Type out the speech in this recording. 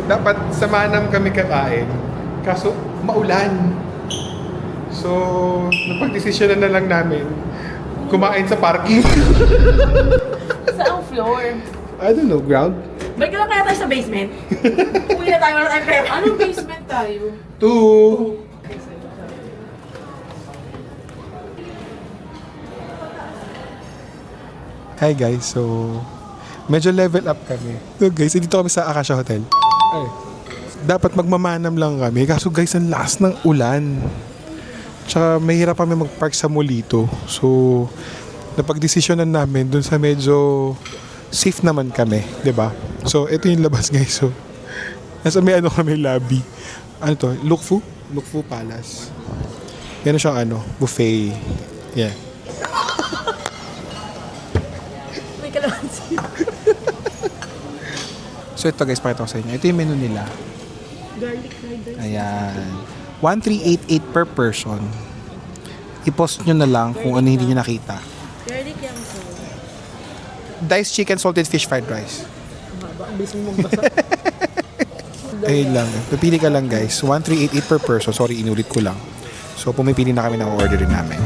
dapat sa Manam kami kakain. Kaso, maulan. So, napag-desisyonan na lang namin kumain sa parking. Saang floor? I don't know, ground? Balik lang kaya tayo sa basement? Uwi na tayo, wala tayong pera. Anong basement tayo? 2. Hi guys, so medyo level up kami. So guys, dito kami sa Acacia Hotel. Ay, dapat magmamanam lang kami. Kaso guys, ang lakas ng ulan. Tsaka mahirap kami mag-park sa Molito. So, napag-desisyonan namin dun sa medyo safe naman kami, 'di ba? So, ito yung labas guys. So, nasa may ano kami lobby. Ano to? Lukfu Palace. Yan siyang ano, buffet. Yeah. May kalamansi. So ito guys, pakita ko sa inyo. Ito yung menu nila. Garlic fried rice. Ayan. 1388 per person. I-post nyo na lang kung ano hindi nyo nakita. Garlic yung so. Diced chicken, salted fish, fried rice. Ang bilis mo magbasa. Ayun lang. Pipili ka lang guys. 1388 per person. Sorry, inulit ko lang. So pumipili na kami ng order namin.